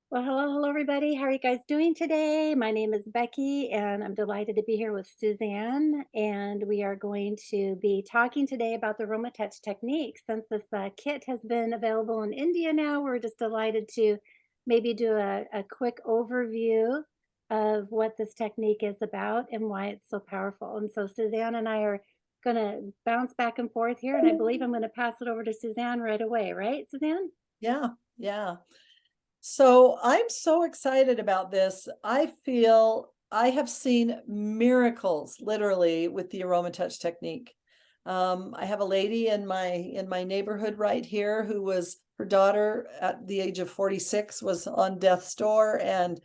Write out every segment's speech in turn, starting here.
Well, hello, everybody. How are you guys doing today? My name is Becky, and I'm delighted to be here with Suzanne. And we are going to be talking today about the Aromatouch Technique. Since this kit has been available in India now, we're just delighted to maybe do a quick overview of what this technique is about and why it's so powerful. And so Suzanne and I are going to bounce back and forth here, and I believe I'm going to pass it over to Suzanne right away, right, Suzanne? Yeah, yeah. So I'm so excited about this. I feel I have seen miracles literally with the Aromatouch technique. I have a lady in my neighborhood right here who was her daughter at the age of 46 was on death's door, and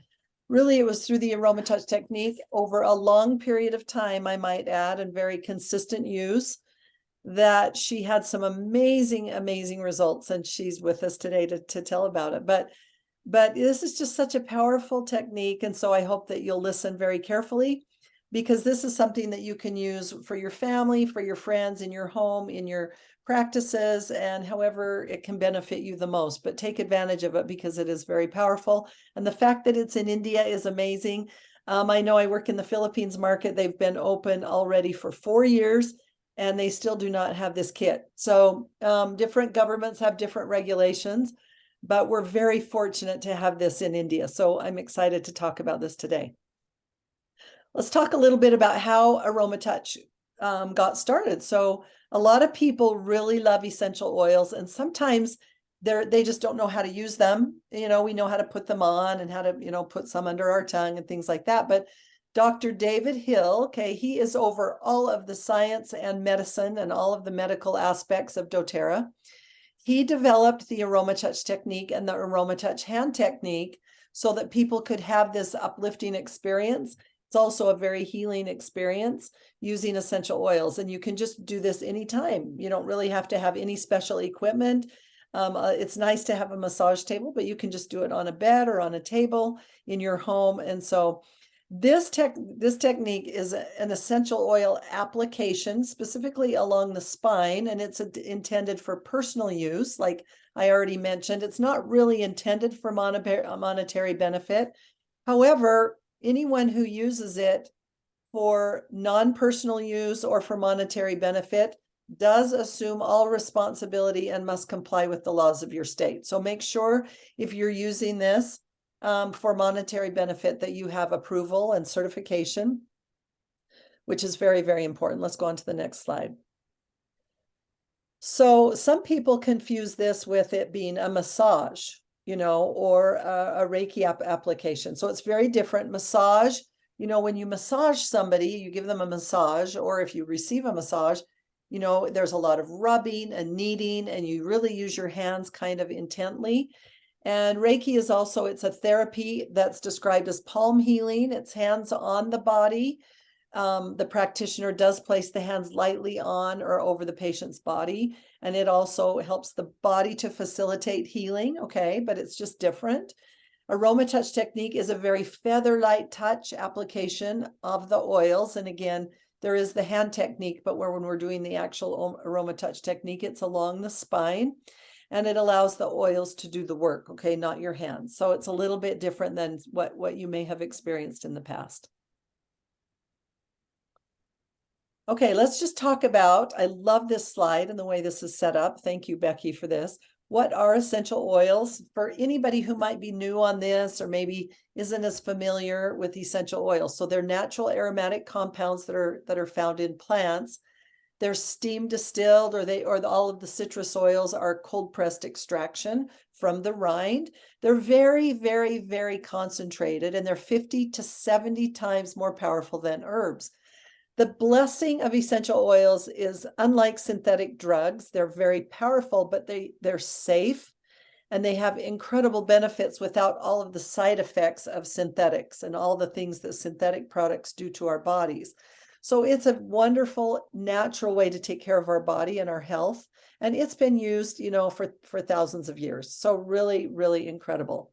really it was through the Aromatouch technique over a long period of time, I might add, and very consistent use that she had some amazing results, and she's with us today to tell about it. But this is just such a powerful technique, and so I hope that you'll listen very carefully because this is something that you can use for your family, for your friends, in your home, in your practices, and however it can benefit you the most. But take advantage of it because it is very powerful. And the fact that it's in India is amazing. I know I work in the Philippines market. They've been open already for 4 years and they still do not have this kit. So different governments have different regulations, but we're very fortunate to have this in India. So I'm excited to talk about this today. Let's talk a little bit about how Aromatouch got started. So a lot of people really love essential oils, and sometimes they just don't know how to use them. We know how to put them on and how to, put some under our tongue and things like that. But Dr. David Hill, okay, he is over all of the science and medicine and all of the medical aspects of doTERRA. He developed the Aromatouch technique and the Aromatouch hand technique so that people could have this uplifting experience. It's also a very healing experience using essential oils, and you can just do this anytime. You don't really have to have any special equipment. It's nice to have a massage table, but you can just do it on a bed or on a table in your home. And so this technique is an essential oil application specifically along the spine, and it's intended for personal use. Like I already mentioned, it's not really intended for monetary benefit. However, anyone who uses it for non-personal use or for monetary benefit does assume all responsibility and must comply with the laws of your state. So make sure if you're using this for monetary benefit that you have approval and certification, which is very important. Let's go on to the next slide. So some people confuse this with it being a massage, or a Reiki application. So it's very different. Massage, when you massage somebody, you give them a massage, or if you receive a massage, there's a lot of rubbing and kneading, and you really use your hands kind of intently. And Reiki is also, it's a therapy that's described as palm healing. It's hands on the body. The practitioner does place the hands lightly on or over the patient's body, and it also helps the body to facilitate healing, okay, but it's just different. Aromatouch technique is a very feather-light touch application of the oils, and again, there is the hand technique, but when we're doing the actual Aromatouch technique, it's along the spine, and it allows the oils to do the work, okay, not your hands. So it's a little bit different than what you may have experienced in the past. Okay, let's just talk about, I love this slide and the way this is set up. Thank you, Becky, for this. What are essential oils? For anybody who might be new on this or maybe isn't as familiar with essential oils. So they're natural aromatic compounds that are found in plants. They're steam distilled, or all of the citrus oils are cold pressed extraction from the rind. They're very concentrated, and they're 50 to 70 times more powerful than herbs. The blessing of essential oils is, unlike synthetic drugs, they're very powerful, but they're safe and they have incredible benefits without all of the side effects of synthetics and all the things that synthetic products do to our bodies. So it's a wonderful natural way to take care of our body and our health. And it's been used, for thousands of years. So really incredible.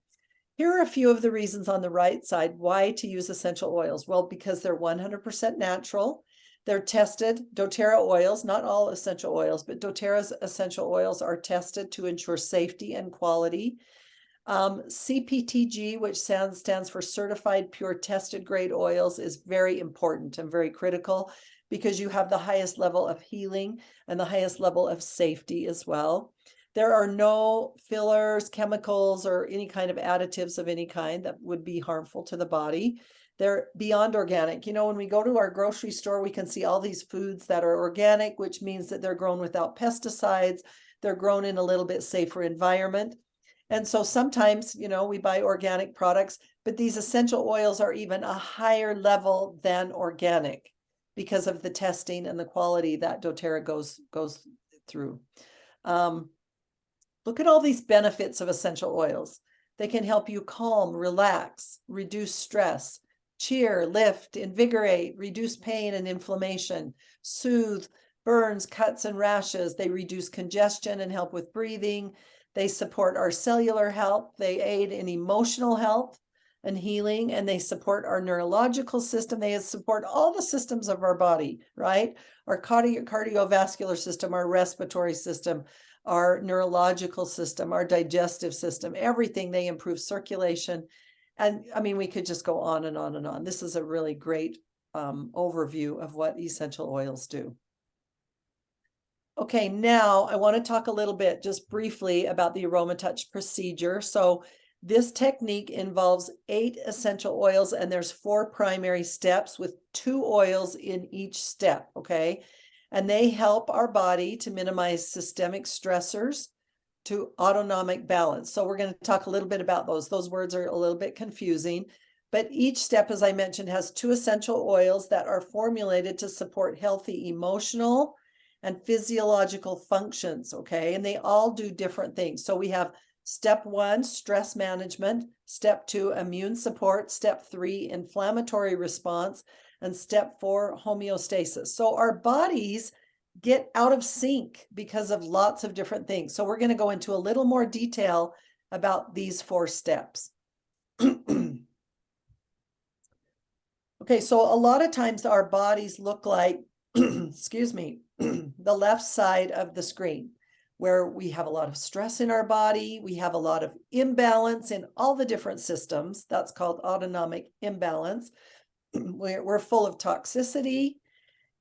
Here are a few of the reasons on the right side why to use essential oils. Well, because they're 100% natural. They're tested. doTERRA oils, not all essential oils, but doTERRA's essential oils are tested to ensure safety and quality. CPTG, which stands for Certified Pure Tested Grade Oils, is very important and very critical because you have the highest level of healing and the highest level of safety as well. There are no fillers, chemicals, or any kind of additives of any kind that would be harmful to the body. They're beyond organic. You know, when we go to our grocery store, we can see all these foods that are organic, which means that they're grown without pesticides. They're grown in a little bit safer environment. And so sometimes, you know, we buy organic products, but these essential oils are even a higher level than organic because of the testing and the quality that doTERRA goes through. Look at all these benefits of essential oils. They can help you calm, relax, reduce stress, cheer, lift, invigorate, reduce pain and inflammation, soothe, burns, cuts, and rashes. They reduce congestion and help with breathing. They support our cellular health. They aid in emotional health and healing, and they support our neurological system. They support all the systems of our body, right? Our cardiovascular system, our respiratory system, our neurological system, our digestive system, everything. They improve circulation. And I mean, we could just go on and on and on. This is a really great overview of what essential oils do. Okay, now I want to talk a little bit just briefly about the Aromatouch procedure. So this technique involves 8 essential oils, and there's 4 primary steps with 2 oils in each step, okay? And they help our body to minimize systemic stressors, to autonomic balance. So we're going to talk a little bit about those. Those words are a little bit confusing, but each step, as I mentioned, has 2 essential oils that are formulated to support healthy emotional and physiological functions, okay? And they all do different things. So we have step 1, stress management, step 2, immune support, step 3, inflammatory response, and step 4, homeostasis. So our bodies get out of sync because of lots of different things. So we're going to go into a little more detail about these 4 steps. Okay, so a lot of times our bodies look like, excuse me, the left side of the screen, where we have a lot of stress in our body, we have a lot of imbalance in all the different systems. That's called autonomic imbalance. We're full of toxicity,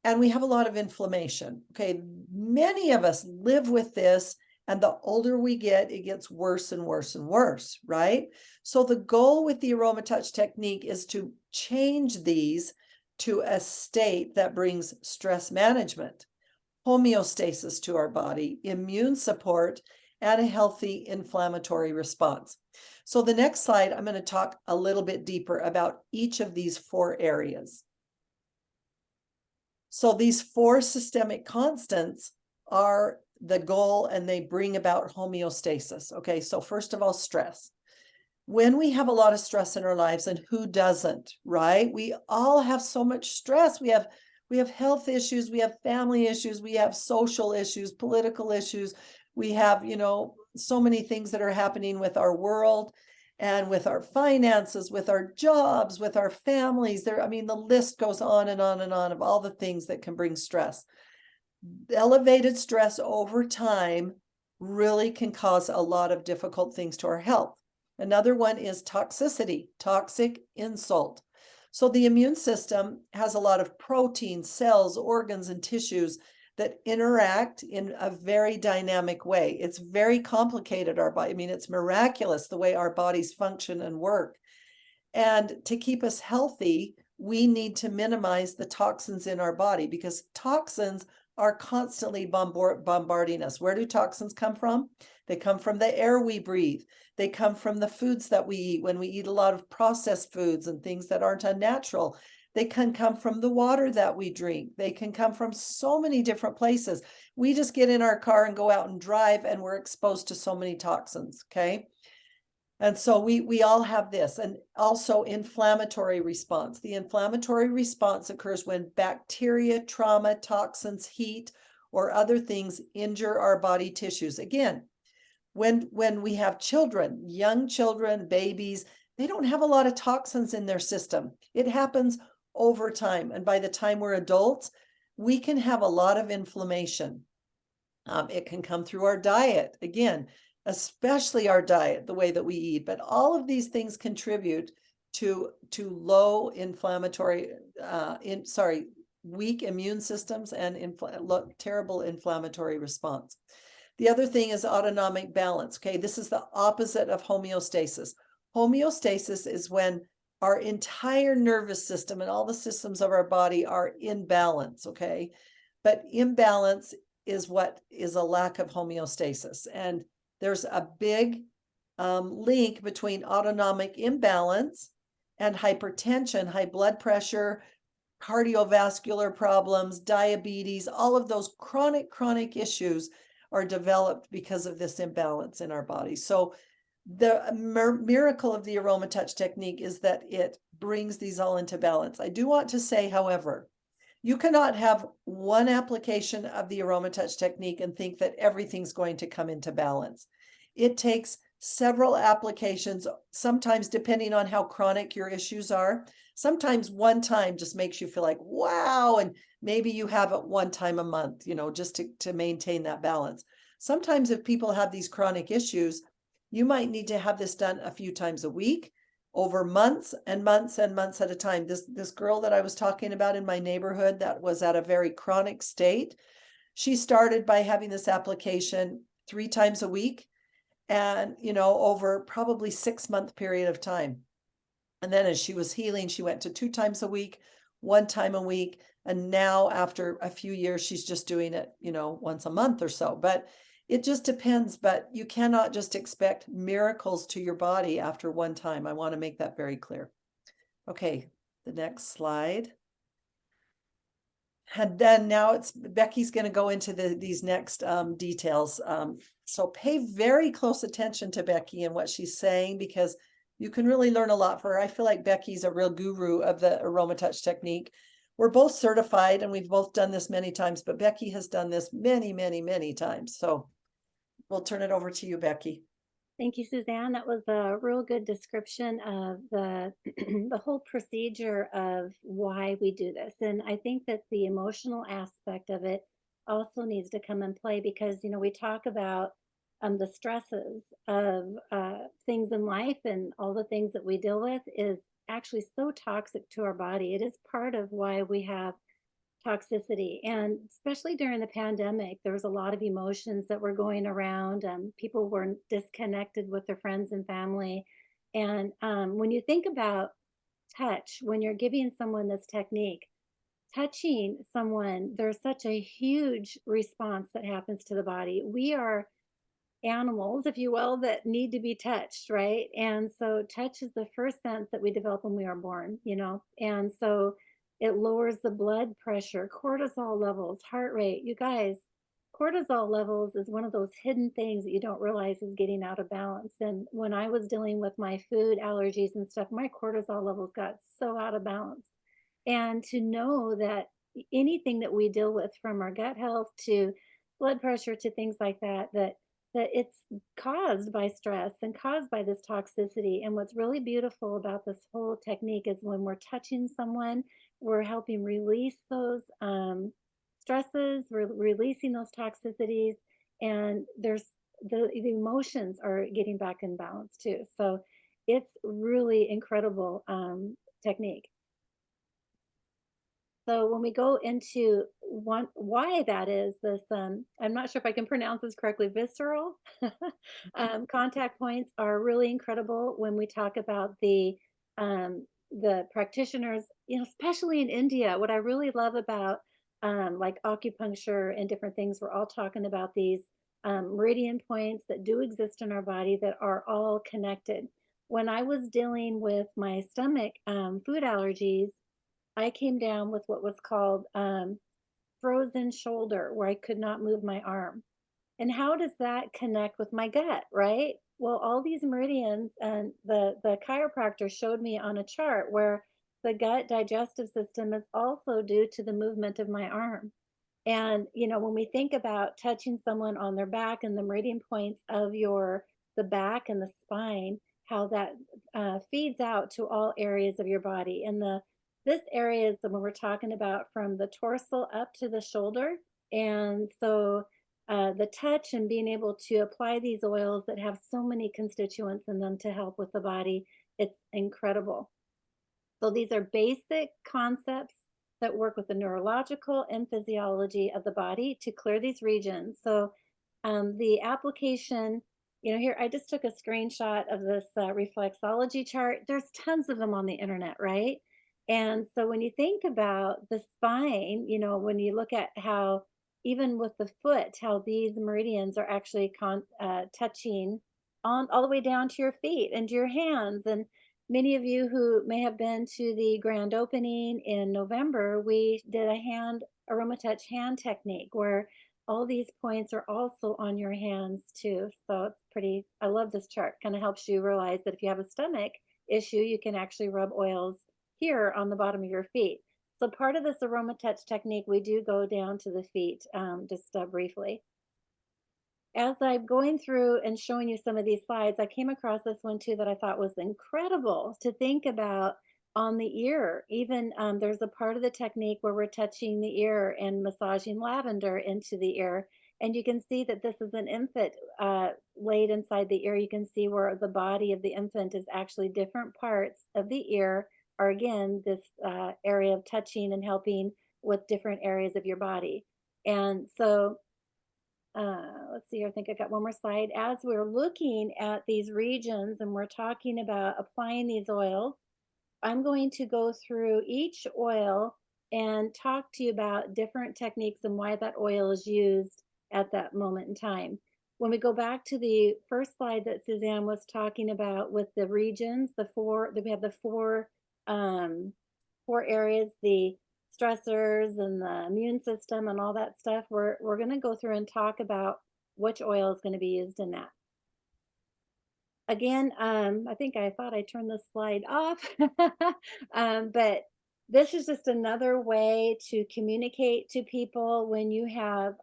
and we have a lot of inflammation. Okay, many of us live with this, and the older we get, it gets worse and worse and worse, right? So the goal with the Aromatouch technique is to change these to a state that brings stress management, homeostasis to our body, immune support, and a healthy inflammatory response. So the next slide, I'm going to talk a little bit deeper about each of these 4 areas. So these 4 systemic constants are the goal, and they bring about homeostasis. Okay, so first of all, stress. When we have a lot of stress in our lives, and who doesn't, right? We all have so much stress. We have health issues, we have family issues, we have social issues, political issues. We have, you know, so many things that are happening with our world and with our finances, with our jobs, with our families. There, I mean, the list goes on and on and on of all the things that can bring stress. Elevated stress over time really can cause a lot of difficult things to our health. Another one is toxicity, toxic insult. So the immune system has a lot of proteins, cells, organs, and tissues that interact in a very dynamic way. It's very complicated, our body. I mean, it's miraculous the way our bodies function and work. And to keep us healthy, we need to minimize the toxins in our body, because toxins are constantly bombarding us. Where do toxins come from? They come from the air we breathe. They come from the foods that we eat when we eat a lot of processed foods and things that aren't unnatural. They can come from the water that we drink. They can come from so many different places. We just get in our car and go out and drive, and we're exposed to so many toxins, okay? And so we all have this. And also inflammatory response. The inflammatory response occurs when bacteria, trauma, toxins, heat, or other things injure our body tissues. Again, when we have children, young children, babies, they don't have a lot of toxins in their system. It happens over time. And by the time we're adults, we can have a lot of inflammation. It can come through our diet. Again, especially our diet, the way that we eat. But all of these things contribute to low inflammatory, weak immune systems and terrible inflammatory response. The other thing is autonomic balance. Okay, this is the opposite of homeostasis. Homeostasis is when our entire nervous system and all the systems of our body are in balance. Okay, but imbalance is what is a lack of homeostasis. And there's a big link between autonomic imbalance and hypertension, high blood pressure, cardiovascular problems, diabetes, all of those chronic issues are developed because of this imbalance in our body. So the miracle of the Aromatouch technique is that it brings these all into balance. I do want to say, however, you cannot have one application of the Aromatouch technique and think that everything's going to come into balance. It takes several applications, sometimes depending on how chronic your issues are. Sometimes one time just makes you feel like, wow, and maybe you have it one time a month, just to maintain that balance. Sometimes if people have these chronic issues, you might need to have this done a few times a week, over months and months and months at a time. This girl that I was talking about in my neighborhood that was at a very chronic state, she started by having this application 3 times a week and, over probably 6-month period of time. And then as she was healing, she went to 2 times a week, 1 time a week. And now after a few years, she's just doing it, once a month or so. But it just depends. But you cannot just expect miracles to your body after one time. I want to make that very clear. Okay, the next slide. And then now it's Becky's going to go into these next details. So pay very close attention to Becky and what she's saying, because you can really learn a lot from her. I feel like Becky's a real guru of the Aromatouch technique. We're both certified and we've both done this many times, but Becky has done this many, many, many times. So we'll turn it over to you, Becky. Thank you, Suzanne. That was a real good description of the the whole procedure of why we do this. And I think that the emotional aspect of it also needs to come in play because we talk about the stresses of things in life and all the things that we deal with is actually so toxic to our body. It is part of why we have toxicity. And especially during the pandemic, there was a lot of emotions that were going around. People were disconnected with their friends and family. And when you think about touch, when you're giving someone this technique, touching someone, there's such a huge response that happens to the body. We are animals, if you will, that need to be touched, right? And so touch is the first sense that we develop when we are born. And so it lowers the blood pressure, cortisol levels, heart rate. You guys, cortisol levels is one of those hidden things that you don't realize is getting out of balance. And when I was dealing with my food allergies and stuff, my cortisol levels got so out of balance. And to know that anything that we deal with, from our gut health to blood pressure to things like that, that it's caused by stress and caused by this toxicity. And what's really beautiful about this whole technique is when we're touching someone, we're helping release those stresses, we're releasing those toxicities, and the emotions are getting back in balance too. So it's really incredible technique. So when we go into why that is, this, I'm not sure if I can pronounce this correctly, visceral contact points are really incredible when we talk about the practitioners, especially in India. What I really love about like acupuncture and different things, we're all talking about these meridian points that do exist in our body that are all connected. When I was dealing with my stomach food allergies, I came down with what was called frozen shoulder, where I could not move my arm. And how does that connect with my gut, right? Well, all these meridians, and the chiropractor showed me on a chart where the gut digestive system is also due to the movement of my arm. And, when we think about touching someone on their back and the meridian points of the back and the spine, how that feeds out to all areas of your body. And this area is the when we're talking about from the torso up to the shoulder. And so the touch and being able to apply these oils that have so many constituents in them to help with the body, it's incredible. So these are basic concepts that work with the neurological and physiology of the body to clear these regions. So the application, here I just took a screenshot of this reflexology chart. There's tons of them on the internet, right? And so when you think about the spine, when you look at how even with the foot, how these meridians are actually touching on all the way down to your feet and to your hands. And many of you who may have been to the grand opening in November, we did a Aromatouch hand technique where all these points are also on your hands too. So it's pretty, I love this chart. Kind of helps you realize that if you have a stomach issue, you can actually rub oils here on the bottom of your feet. So part of this Aromatouch technique, we do go down to the feet just briefly. As I'm going through and showing you some of these slides, I came across this one too that I thought was incredible to think about on the ear. Even there's a part of the technique where we're touching the ear and massaging lavender into the ear. And you can see that this is an infant laid inside the ear. You can see where the body of the infant is actually different parts of the ear, are again this area of touching and helping with different areas of your body. And so let's see, I think I got one more slide. As we're looking at these regions and we're talking about applying these oils, I'm going to go through each oil and talk to you about different techniques and why that oil is used at that moment in time. When we go back to the first slide that Suzanne was talking about with the regions, we have the four areas, the stressors and the immune system and all that stuff. We're going to go through and talk about which oil is going to be used in that. Again, I think I thought I turned this slide off, but this is just another way to communicate to people when you have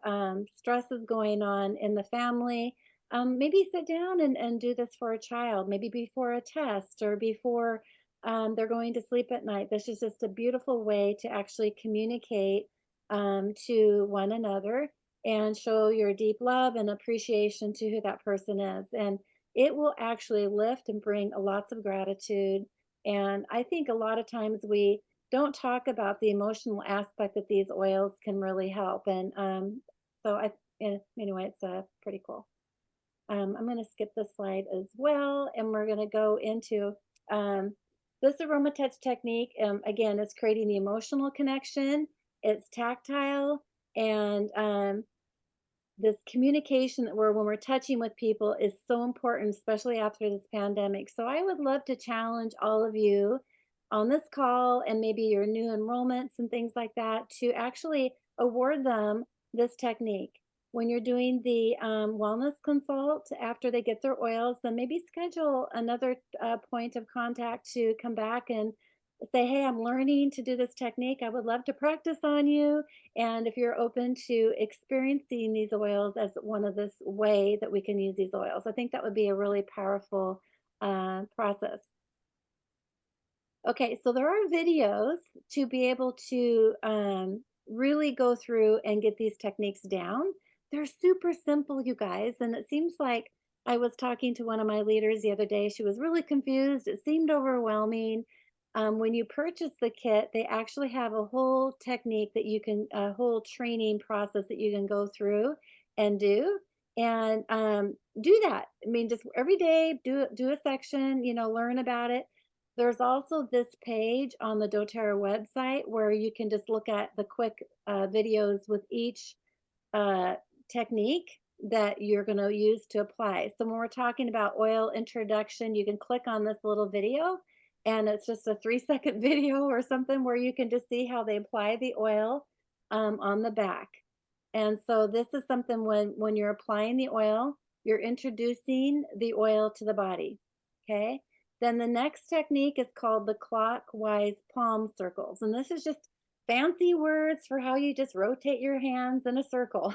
stresses going on in the family. Maybe sit down and do this for a child, maybe before a test or before they're going to sleep at night. This is just a beautiful way to actually communicate to one another and show your deep love and appreciation to who that person is. And it will actually lift and bring lots of gratitude. And I think a lot of times we don't talk about the emotional aspect that these oils can really help. And anyway, it's pretty cool. I'm going to skip this slide as well, and we're going to go into this Aromatouch technique. Again, it's creating the emotional connection. It's tactile, and this communication that when we're touching with people is so important, especially after this pandemic. So I would love to challenge all of you on this call and maybe your new enrollments and things like that to actually award them this technique. When you're doing the wellness consult after they get their oils, then maybe schedule another point of contact to come back and say, hey, I'm learning to do this technique. I would love to practice on you. And if you're open to experiencing these oils as one of this way that we can use these oils, I think that would be a really powerful process. Okay, so there are videos to be able to really go through and get these techniques down. They're super simple, you guys. And it seems like I was talking to one of my leaders the other day. She was really confused. It seemed overwhelming. When you purchase the kit, they actually have a whole technique that you can, a whole training process that you can go through and do. And do that. I mean, just every day, do a section, learn about it. There's also this page on the doTERRA website where you can just look at the quick videos with each uh, technique that you're going to use to apply. So when we're talking about oil introduction, you can click on this little video and it's just a 3-second video or something where you can just see how they apply the oil on the back. And so this is something when you're applying the oil, you're introducing the oil to the body. Okay. Then the next technique is called the clockwise palm circles. And this is just fancy words for how you just rotate your hands in a circle.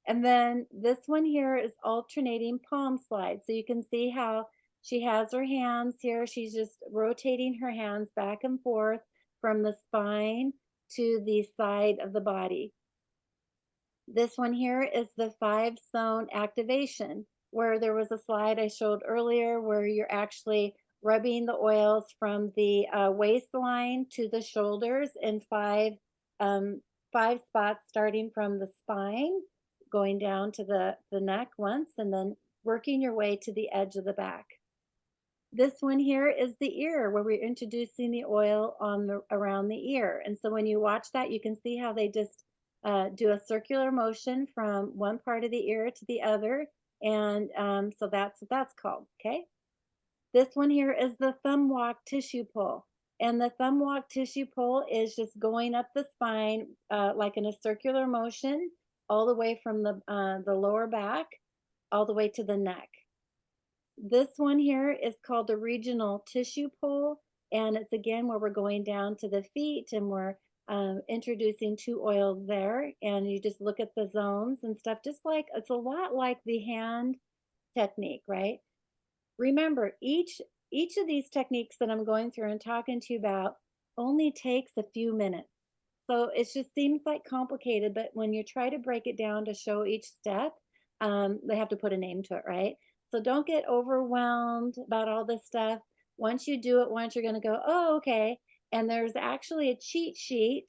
And then this one here is alternating palm slide. So you can see how she has her hands here. She's just rotating her hands back and forth from the spine to the side of the body. This one here is the 5 zone activation, where there was a slide I showed earlier where you're actually rubbing the oils from the waistline to the shoulders in um, 5 spots, starting from the spine, going down to the neck once, and then working your way to the edge of the back. This one here is the ear, where we're introducing the oil on the around the ear. And so when you watch that, you can see how they just do a circular motion from one part of the ear to the other. And so that's what that's called. Okay. This one here is the thumb walk tissue pull. And the thumb walk tissue pull is just going up the spine like in a circular motion, all the way from the lower back, all the way to the neck. This one here is called the regional tissue pull, and it's again where we're going down to the feet and we're introducing 2 oils there. And you just look at the zones and stuff, just like it's a lot like the hand technique, right? Remember, each of these techniques that I'm going through and talking to you about only takes a few minutes. So it just seems like complicated, but when you try to break it down to show each step, they have to put a name to it, right? So don't get overwhelmed about all this stuff. Once you do it once, you're going to go, oh, okay. And there's actually a cheat sheet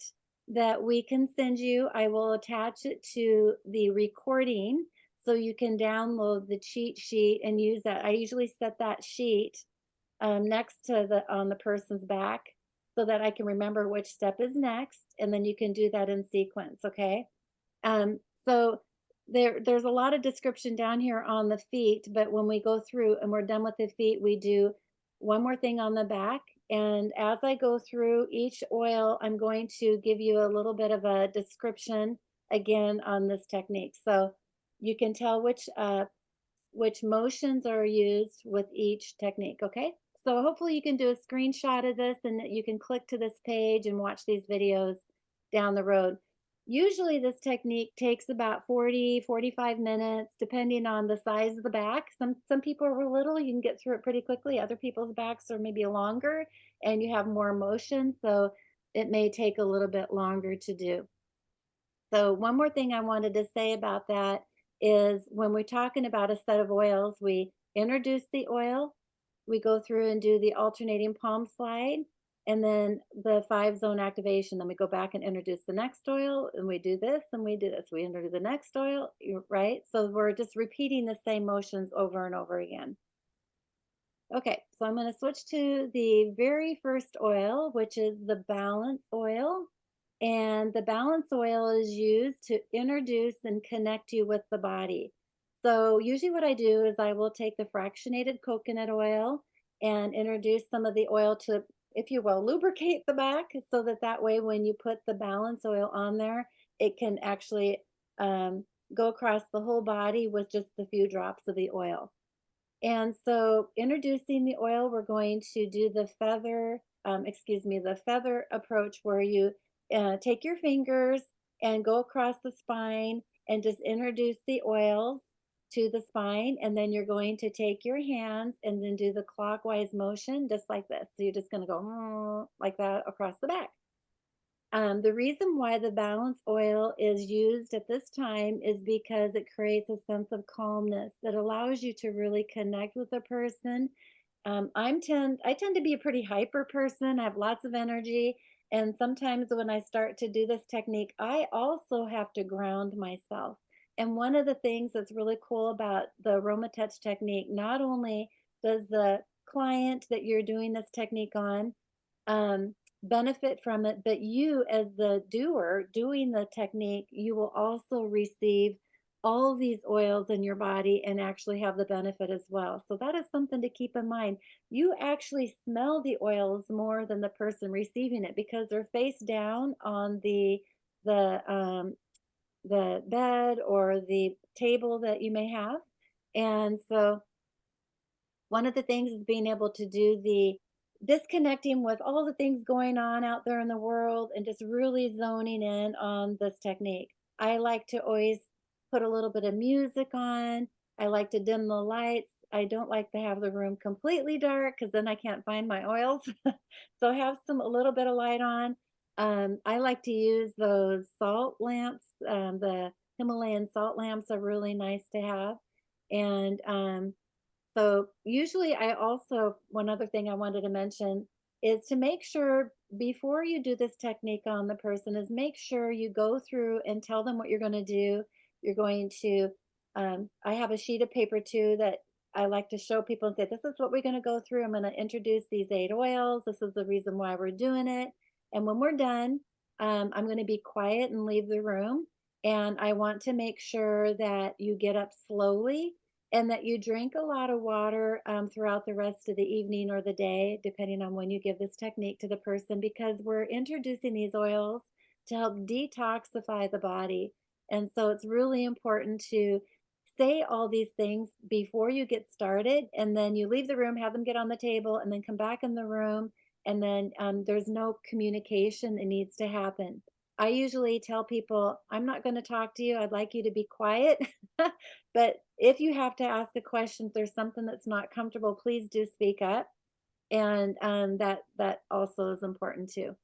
that we can send you. I will attach it to the recording so you can download the cheat sheet and use that. I usually set that sheet next to the on the person's back so that I can remember which step is next, and then you can do that in sequence. Okay. So there's a lot of description down here on the feet, but when we go through and we're done with the feet, we do one more thing on the back. And as I go through each oil, I'm going to give you a little bit of a description again on this technique. So you can tell which motions are used with each technique, okay? So hopefully you can do a screenshot of this and that you can click to this page and watch these videos down the road. Usually this technique takes about 40, 45 minutes, depending on the size of the back. Some people are little, you can get through it pretty quickly. Other people's backs are maybe longer and you have more motion, so it may take a little bit longer to do. So one more thing I wanted to say about that is when we're talking about a set of oils, we introduce the oil, we go through and do the alternating palm slide, and then the 5 zone activation. Then we go back and introduce the next oil, and we do this and we do this. We introduce the next oil, right? So we're just repeating the same motions over and over again. Okay, so I'm going to switch to the very first oil, which is the balance oil. And the balance oil is used to introduce and connect you with the body. So usually what I do is I will take the fractionated coconut oil and introduce some of the oil to, if you will, lubricate the back so that that way when you put the balance oil on there, it can actually go across the whole body with just a few drops of the oil. And so introducing the oil, we're going to do the the feather approach where you take your fingers and go across the spine and just introduce the oils to the spine. And then you're going to take your hands and then do the clockwise motion just like this. So you're just going to go like that across the back. The reason why the balance oil is used at this time is because it creates a sense of calmness that allows you to really connect with a person. I tend to be a pretty hyper person. I have lots of energy, and sometimes when I start to do this technique, I also have to ground myself. And one of the things that's really cool about the Aromatouch technique, not only does the client that you're doing this technique on um, benefit from it, but you, as the doer doing the technique, you will also receive all these oils in your body and actually have the benefit as well. So that is something to keep in mind. You actually smell the oils more than the person receiving it because they're face down on the the bed or the table that you may have. And so one of the things is being able to do the disconnecting with all the things going on out there in the world and just really zoning in on this technique. I like to always put a little bit of music on. I like to dim the lights. I don't like to have the room completely dark because then I can't find my oils. So have some a little bit of light on. I like to use those salt lamps, the Himalayan salt lamps are really nice to have. And so usually I also one other thing I wanted to mention is to make sure before you do this technique on the person is make sure you go through and tell them what you're going to do. You're going to I have a sheet of paper too that I like to show people and say, this is what we're going to go through. I'm going to introduce these 8 oils. This is the reason why we're doing it. And when we're done, I'm going to be quiet and leave the room. And I want to make sure that you get up slowly and that you drink a lot of water throughout the rest of the evening or the day, depending on when you give this technique to the person, because we're introducing these oils to help detoxify the body. And so it's really important to say all these things before you get started. And then you leave the room, have them get on the table, and then come back in the room. And then there's no communication that needs to happen. I usually tell people, I'm not going to talk to you. I'd like you to be quiet. But if you have to ask a question, if there's something that's not comfortable, please do speak up. And that also is important too.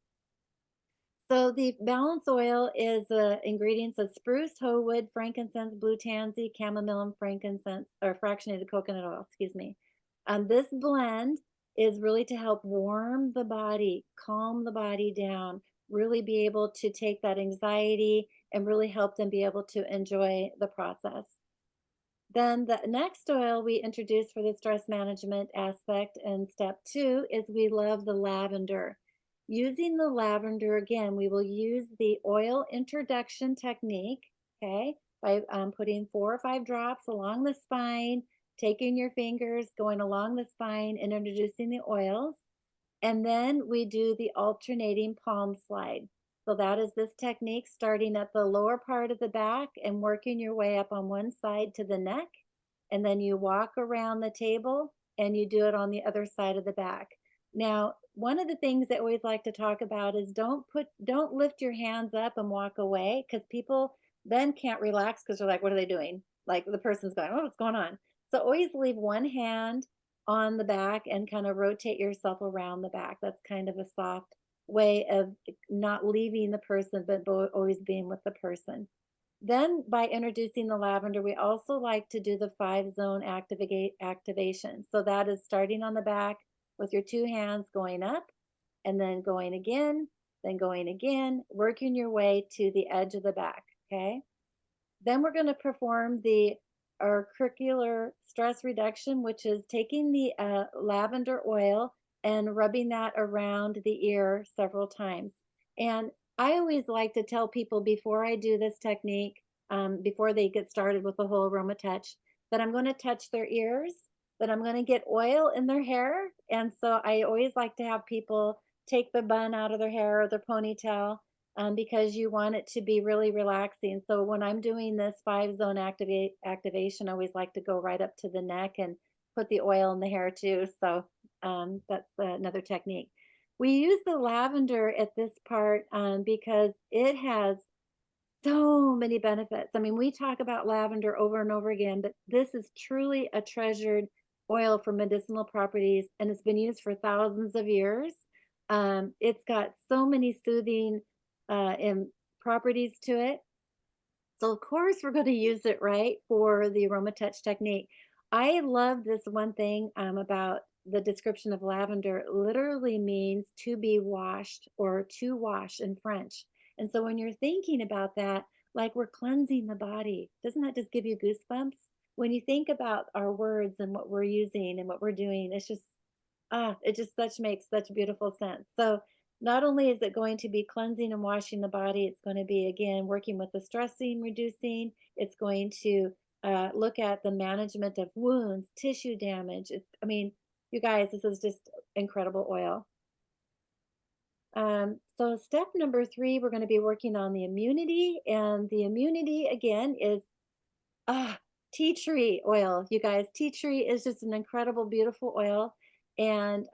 So the balance oil is ingredients of spruce, hoe wood, frankincense, blue tansy, chamomile, and frankincense or fractionated coconut oil. Excuse me. This blend is really to help warm the body, calm the body down, really be able to take that anxiety and really help them be able to enjoy the process. Then the next oil we introduce for the stress management aspect in step two is we love the lavender. Using the lavender, again, we will use the oil introduction technique, okay, by putting 4 or 5 drops along the spine, taking your fingers, going along the spine, and introducing the oils. And then we do the alternating palm slide. So that is this technique starting at the lower part of the back and working your way up on one side to the neck. And then you walk around the table and you do it on the other side of the back. Now, one of the things I always like to talk about is don't lift your hands up and walk away because people then can't relax because they're like, what are they doing? Like the person's going, oh, what's going on? So always leave one hand on the back and kind of rotate yourself around the back. That's kind of a soft way of not leaving the person, but always being with the person. Then by introducing the lavender, we also like to do the 5 zone activation. So that is starting on the back with your 2 hands going up and then going again, working your way to the edge of the back. Okay. Then we're going to perform the auricular stress reduction, which is taking the lavender oil and rubbing that around the ear several times. And I always like to tell people before I do this technique, before they get started with the whole aroma touch, that I'm going to touch their ears, that I'm going to get oil in their hair. And so I always like to have people take the bun out of their hair or their ponytail because you want it to be really relaxing. So when I'm doing this 5 zone activation, I always like to go right up to the neck and put the oil in the hair too. So that's another technique. We use the lavender at this part because it has so many benefits. I mean, we talk about lavender over and over again, but this is truly a treasured oil for medicinal properties and it's been used for thousands of years. It's got so many soothing properties to it. So of course we're going to use it right for the Aromatouch technique. I love this one thing about the description of lavender. It literally means to be washed or to wash in French. And so when you're thinking about that, like we're cleansing the body, doesn't that just give you goosebumps? When you think about our words and what we're using and what we're doing, it's just it just such makes such beautiful sense. So not only is it going to be cleansing and washing the body, it's going to be again working with the stressing, reducing. It's going to look at the management of wounds, tissue damage. I mean, you guys, this is just incredible oil. So step number 3, we're going to be working on the immunity, and the immunity again is Ah, tea tree oil, you guys. Tea tree is just an incredible, beautiful oil. And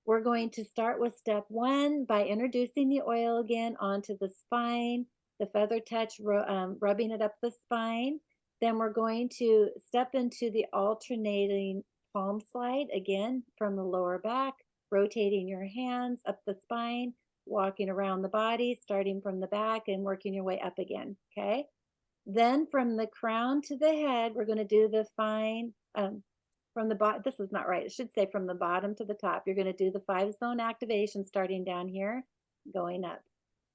we're going to start with step 1 by introducing the oil again onto the spine, the feather touch, rubbing it up the spine. Then we're going to step into the alternating palm slide again from the lower back, rotating your hands up the spine, walking around the body, starting from the back and working your way up again. Okay. Then from the crown to the head, we're going to do the fine, from the bottom. This is not right. It should say from the bottom to the top. You're going to do the 5 zone activation starting down here, going up,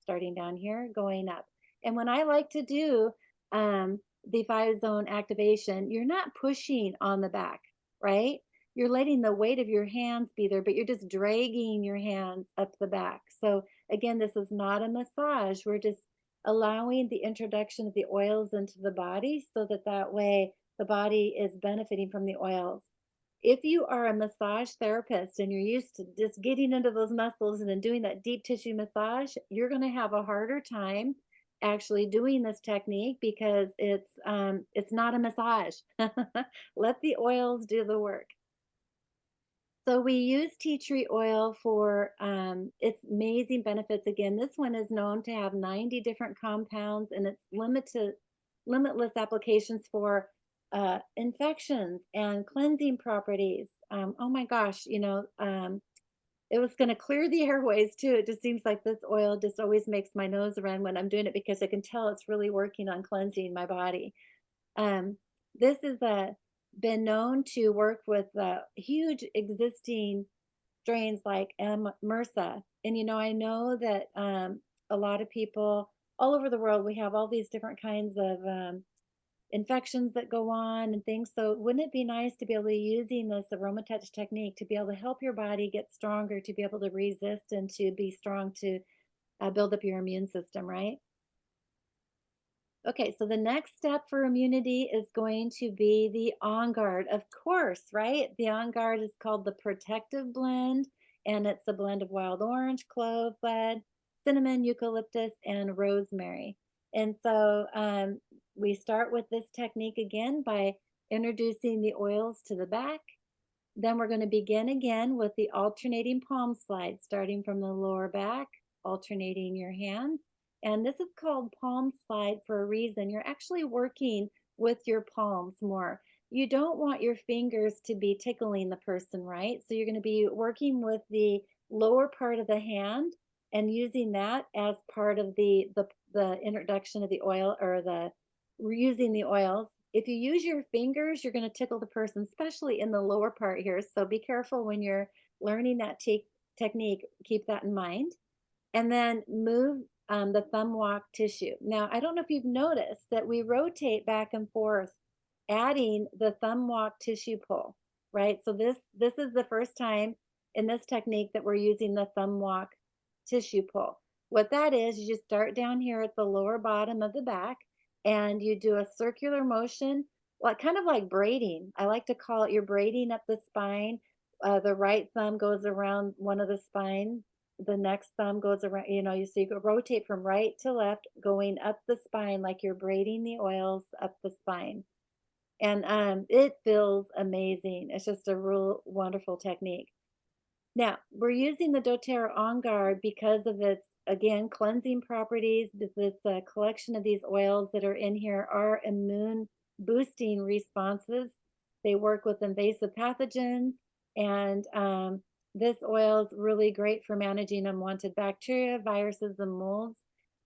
starting down here, going up. And when I like to do the 5 zone activation, you're not pushing on the back, right? You're letting the weight of your hands be there, but you're just dragging your hands up the back. So again, this is not a massage. We're just allowing the introduction of the oils into the body so that that way the body is benefiting from the oils. If you are a massage therapist and you're used to just getting into those muscles and then doing that deep tissue massage, you're going to have a harder time actually doing this technique because it's not a massage. Let the oils do the work. So we use tea tree oil for its amazing benefits. Again, this one is known to have 90 different compounds, and it's limitless applications for infections and cleansing properties. Oh my gosh, it was going to clear the airways too. It just seems like this oil just always makes my nose run when I'm doing it because I can tell it's really working on cleansing my body. Um, this is been known to work with huge existing strains like MRSA. And, I know that a lot of people all over the world, we have all these different kinds of infections that go on and things. So, wouldn't it be nice to be able to using this Aromatouch technique to be able to help your body get stronger, to be able to resist and to be strong to build up your immune system, right? Okay, so the next step for immunity is going to be the On Guard, of course, right? The On Guard is called the Protective Blend, and it's a blend of wild orange, clove bud, cinnamon, eucalyptus, and rosemary. And so we start with this technique again by introducing the oils to the back. Then we're going to begin again with the alternating palm slide, starting from the lower back, alternating your hands. And this is called palm slide for a reason. You're actually working with your palms more. You don't want your fingers to be tickling the person, right? So you're going to be working with the lower part of the hand and using that as part of the introduction of the oil or the using the oils. If you use your fingers, you're going to tickle the person, especially in the lower part here. So be careful when you're learning that technique. Keep that in mind. And then move the thumb walk tissue. Now, I don't know if you've noticed that we rotate back and forth, adding the thumb walk tissue pull, right? So this is the first time in this technique that we're using the thumb walk tissue pull. What that is, you just start down here at the lower bottom of the back and you do a circular motion, like kind of like braiding. I like to call it you're braiding up the spine. The right thumb goes around one of the spine, the next thumb goes around, so you go rotate from right to left, going up the spine like you're braiding the oils up the spine. And it feels amazing. It's just a real wonderful technique. Now, we're using the doTERRA On Guard because of its, again, cleansing properties. This collection of these oils that are in here are immune boosting responses. They work with invasive pathogens, and this oil is really great for managing unwanted bacteria, viruses, and molds.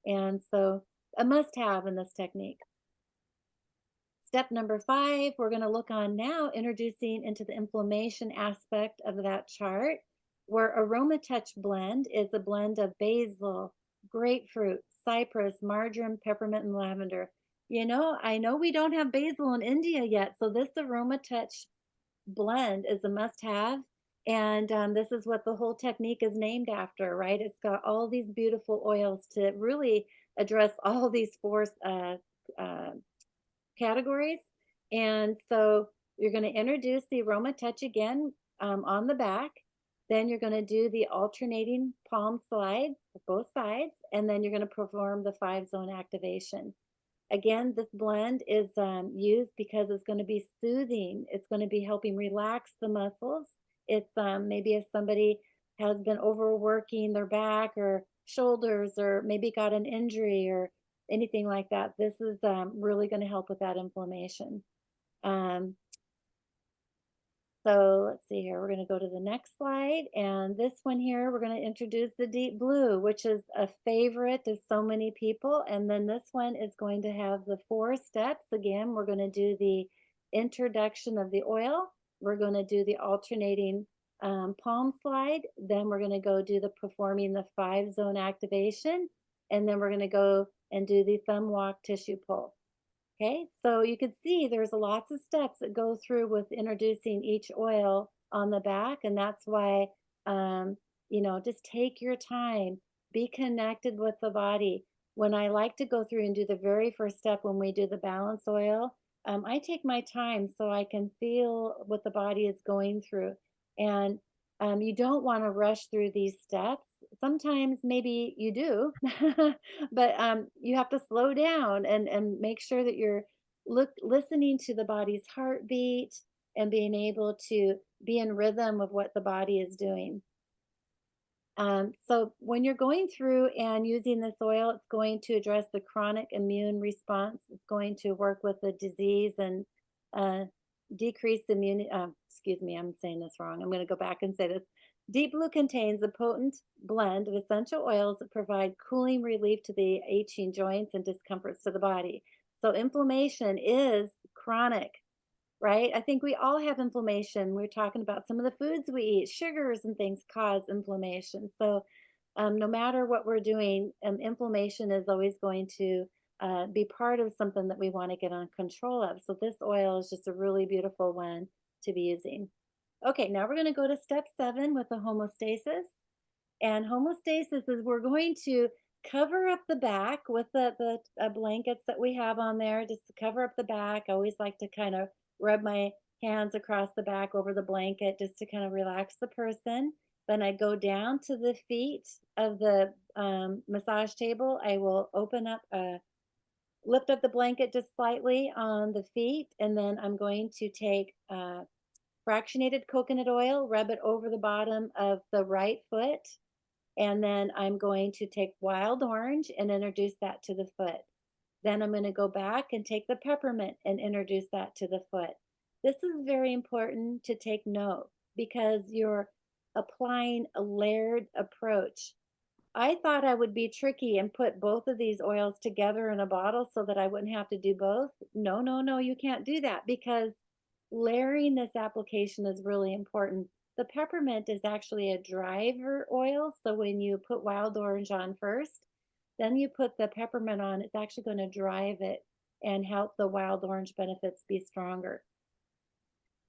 And so, a must have in this technique. Step number 5, we're going to look on now introducing into the inflammation aspect of that chart, where Aromatouch blend is a blend of basil, grapefruit, cypress, marjoram, peppermint, and lavender. I know we don't have basil in India yet, so this Aromatouch blend is a must have. And this is what the whole technique is named after, right? It's got all these beautiful oils to really address all these four uh, categories. And so you're going to introduce the Aromatouch again on the back. Then you're going to do the alternating palm slide for both sides. And then you're going to perform the 5 zone activation. Again, this blend is used because it's going to be soothing. It's going to be helping relax the muscles. It's maybe if somebody has been overworking their back or shoulders or maybe got an injury or anything like that, this is really going to help with that inflammation. Um, So let's see here. We're going to go to the next slide. And this one here, we're going to introduce the deep blue, which is a favorite of so many people. And then this one is going to have the 4 steps. Again, we're going to do the introduction of the oil. We're going to do the alternating palm slide. Then we're going to go do the performing the 5 zone activation. And then we're going to go and do the thumb walk tissue pull. Okay, so you can see there's lots of steps that go through with introducing each oil on the back, and that's why, um, just take your time, be connected with the body. When I like to go through and do the very first step when we do the balance oil, I take my time so I can feel what the body is going through. And you don't want to rush through these steps. Sometimes maybe you do, but you have to slow down and make sure that you're listening to the body's heartbeat and being able to be in rhythm with what the body is doing. So when you're going through and using this oil, it's going to address the chronic immune response. It's going to work with the disease and uh, decrease immunity. Excuse me, I'm saying this wrong. I'm going to go back and say this. Deep Blue contains a potent blend of essential oils that provide cooling relief to the aching joints and discomforts to the body. So inflammation is chronic, right? I think we all have inflammation. We're talking about some of the foods we eat, sugars and things cause inflammation. So, no matter what we're doing, inflammation is always going to be part of something that we want to get on control of. So, this oil is just a really beautiful one to be using. Okay, now we're going to go to step 7 with the homeostasis. And homeostasis is we're going to cover up the back with the blankets that we have on there, just to cover up the back. I always like to kind of rub my hands across the back over the blanket just to kind of relax the person. Then I go down to the feet of the massage table. I will lift up the blanket just slightly on the feet, and then I'm going to take fractionated coconut oil, rub it over the bottom of the right foot, and then I'm going to take wild orange and introduce that to the foot. Then I'm going to go back and take the peppermint and introduce that to the foot. This is very important to take note because you're applying a layered approach. I thought I would be tricky and put both of these oils together in a bottle so that I wouldn't have to do both. No, no, no, you can't do that because layering this application is really important. The peppermint is actually a driver oil. So when you put wild orange on first, then you put the peppermint on, it's actually going to drive it and help the wild orange benefits be stronger.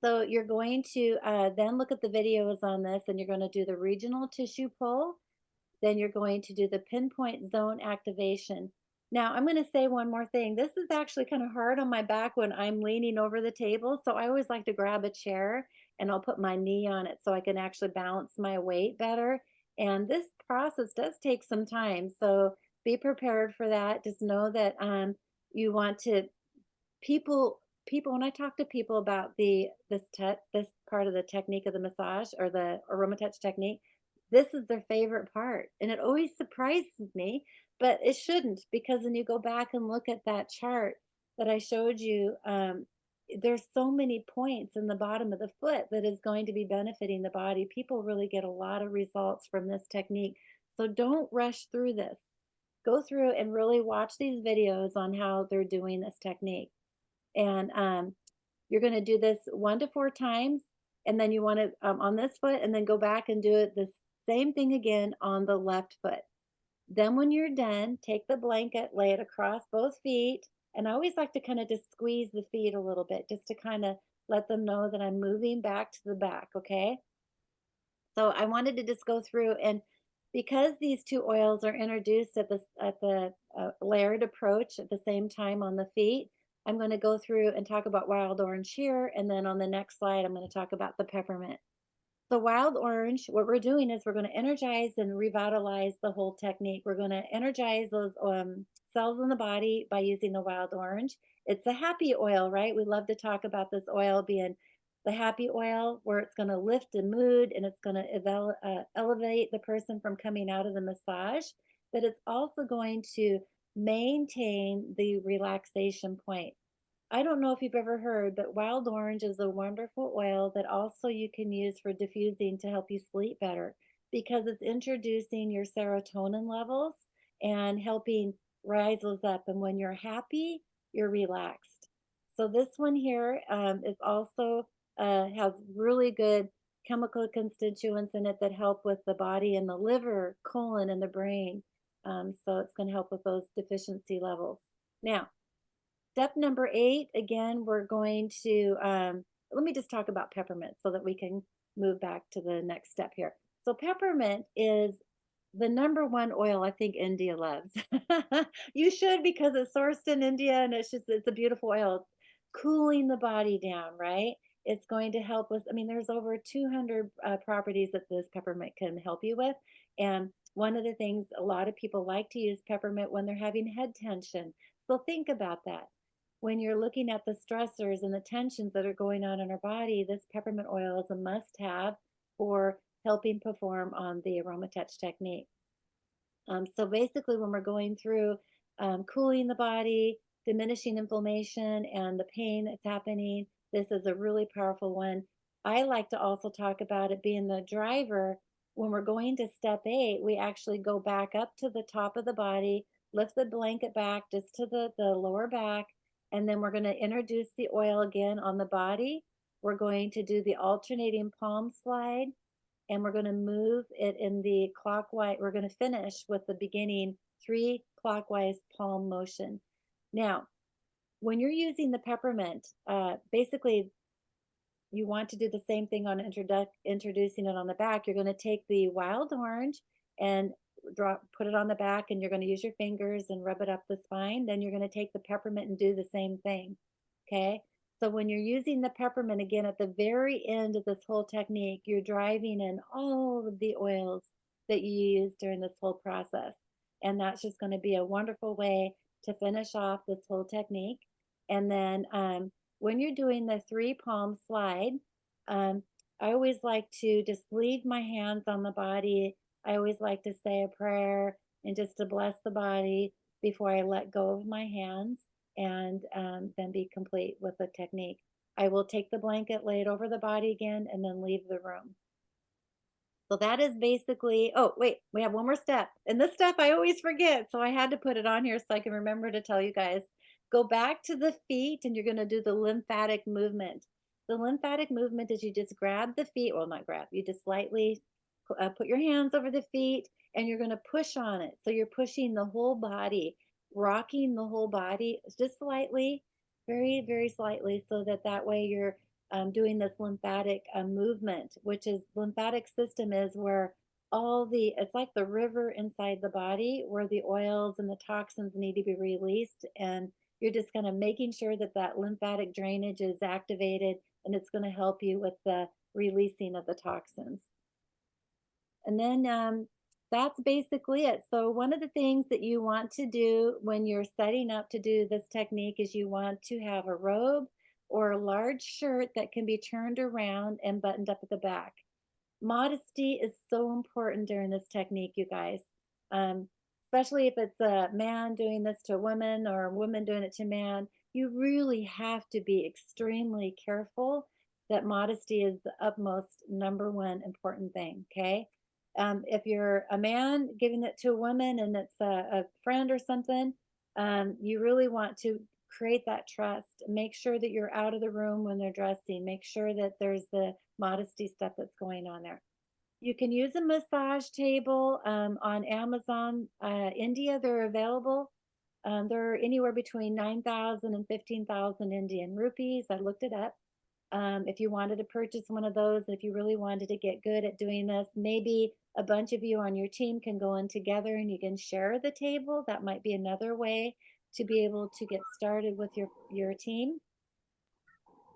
So you're going to then look at the videos on this and you're going to do the regional tissue pull, then you're going to do the pinpoint zone activation. Now, I'm going to say one more thing. This is actually kind of hard on my back when I'm leaning over the table. So I always like to grab a chair and I'll put my knee on it so I can actually balance my weight better. And this process does take some time. So be prepared for that. Just know that you want to people when I talk to people about this part of the technique of the massage or the Aromatouch technique, this is their favorite part. And it always surprises me, but it shouldn't because when you go back and look at that chart that I showed you, there's so many points in the bottom of the foot that is going to be benefiting the body. People really get a lot of results from this technique. So don't rush through this. Go through and really watch these videos on how they're doing this technique. And you're going to do this 1 to 4 times. And then you want to on this foot and then go back and do it the same thing again on the left foot. Then when you're done, take the blanket, lay it across both feet. And I always like to kind of just squeeze the feet a little bit just to kind of let them know that I'm moving back to the back. Okay. So I wanted to just go through and because these two oils are introduced at the layered approach at the same time on the feet, I'm going to go through and talk about wild orange here, and then on the next slide, I'm going to talk about the peppermint. The wild orange, what we're doing is we're going to energize and revitalize the whole technique. We're going to energize those cells in the body by using the wild orange. It's a happy oil, right? We love to talk about this oil being the happy oil, where it's going to lift the mood and it's going to elevate the person from coming out of the massage, but it's also going to maintain the relaxation point. I don't know if you've ever heard, but wild orange is a wonderful oil that also you can use for diffusing to help you sleep better because it's introducing your serotonin levels and helping rise those up. And when you're happy, you're relaxed. So this one here is also has really good chemical constituents in it that help with the body and the liver, colon, and the brain. So it's going to help with those deficiency levels. Now, step number 8, again, we're going to, let me just talk about peppermint so that we can move back to the next step here. So peppermint is the number one oil I think India loves. You should because it's sourced in India and it's a beautiful oil. It's cooling the body down, right? It's going to help with, I mean, there's over 200 properties that this peppermint can help you with. And one of the things a lot of people like to use peppermint when they're having head tension. So think about that when you're looking at the stressors and the tensions that are going on in our body, this peppermint oil is a must have for helping perform on the Aromatouch technique. So basically, when we're going through cooling the body, diminishing inflammation, and the pain that's happening, this is a really powerful one. I like to also talk about it being the driver. When we're going to step 8, we actually go back up to the top of the body, lift the blanket back just to the lower back, and then we're going to introduce the oil again on the body. We're going to do the alternating palm slide and we're going to move it in the clockwise. We're going to finish with the beginning 3 clockwise palm motion. Now, when you're using the peppermint, basically you want to do the same thing on introducing it on the back. You're going to take the wild orange and put it on the back, and you're going to use your fingers and rub it up the spine. Then you're going to take the peppermint and do the same thing. Okay. So when you're using the peppermint again at the very end of this whole technique, you're driving in all of the oils that you use during this whole process. And that's just going to be a wonderful way to finish off this whole technique. And then when you're doing the 3 palm slide, um, I always like to just leave my hands on the body. I always like to say a prayer and just to bless the body before I let go of my hands and then be complete with the technique. I will take the blanket, lay it over the body again, and then leave the room. So that is basically, oh, wait, we have one more step. And this step I always forget. So I had to put it on here so I can remember to tell you guys. Go back to the feet and you're going to do the lymphatic movement. The lymphatic movement is you just grab the feet, well, not grab, you just slightly put your hands over the feet and you're going to push on it. So you're pushing the whole body, rocking the whole body just slightly, very, very slightly, so that that way you're doing this lymphatic movement, which is lymphatic system is where all the, it's like the river inside the body where the oils and the toxins need to be released. And you're just kind of making sure that that lymphatic drainage is activated and it's going to help you with the releasing of the toxins. And then that's basically it. So one of the things that you want to do when you're setting up to do this technique is you want to have a robe or a large shirt that can be turned around and buttoned up at the back. Modesty is so important during this technique, you guys. Um, Especially if it's a man doing this to a woman or a woman doing it to a man, you really have to be extremely careful that modesty is the utmost number one important thing. Okay. If you're a man giving it to a woman and it's a friend or something, you really want to create that trust. Make sure that you're out of the room when they're dressing. Make sure that there's the modesty stuff that's going on there. You can use a massage table on Amazon. India, they're available. They're anywhere between 9,000 and 15,000 Indian rupees. I looked it up. If you wanted to purchase one of those, if you really wanted to get good at doing this, maybe a bunch of you on your team can go in together and you can share the table. That might be another way to be able to get started with your team.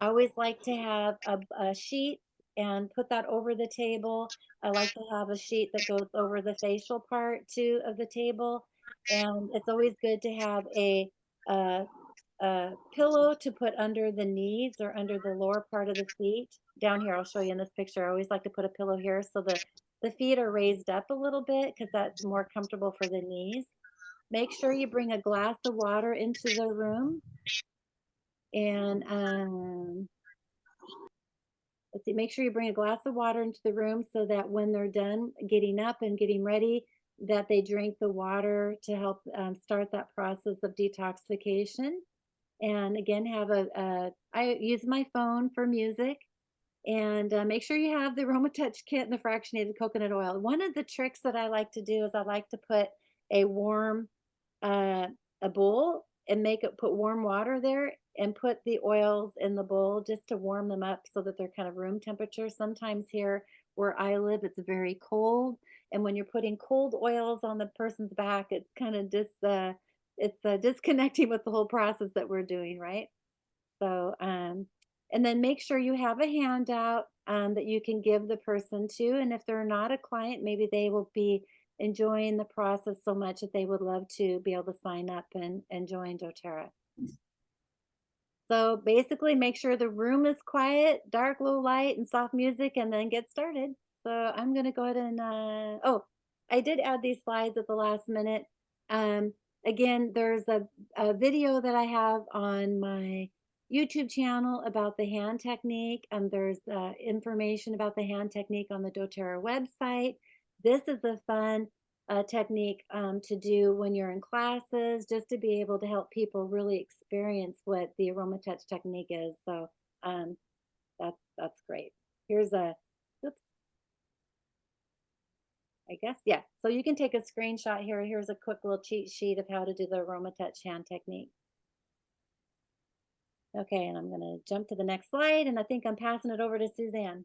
I always like to have a sheet and put that over the table. I like to have a sheet that goes over the facial part too of the table. And it's always good to have a, a pillow to put under the knees or under the lower part of the feet. Down here, I'll show you in this picture. I always like to put a pillow here so the feet are raised up a little bit because that's more comfortable for the knees. Make sure you bring a glass of water into the room And let's see, make sure you bring a glass of water into the room so that when they're done getting up and getting ready, that they drink the water to help start that process of detoxification. And again, I use my phone for music. And make sure you have the Aromatouch kit and the fractionated coconut oil. One of the tricks that I like to do is I like to put a warm uh, a bowl and put warm water there and put the oils in the bowl just to warm them up so that they're kind of room temperature. Sometimes here where I live, it's very cold, and when you're putting cold oils on the person's back, it's kind of disconnecting with the whole process that we're doing, right? So, and then make sure you have a handout that you can give the person to. And if they're not a client, maybe they will be enjoying the process so much that they would love to be able to sign up and join doTERRA. So basically, make sure the room is quiet, dark, low light, and soft music, and then get started. So I'm going to go ahead and, oh, I did add these slides at the last minute. Um, Again, there's a video that I have on my YouTube channel about the hand technique, and there's information about the hand technique on the doTERRA website. This is a fun technique to do when you're in classes, just to be able to help people really experience what the Aromatouch technique is. So um, that's great. Here's a, oops, I guess, yeah. So you can take a screenshot here. Here's a quick little cheat sheet of how to do the Aromatouch hand technique. Okay, and I'm going to jump to the next slide, and I think I'm passing it over to Suzanne.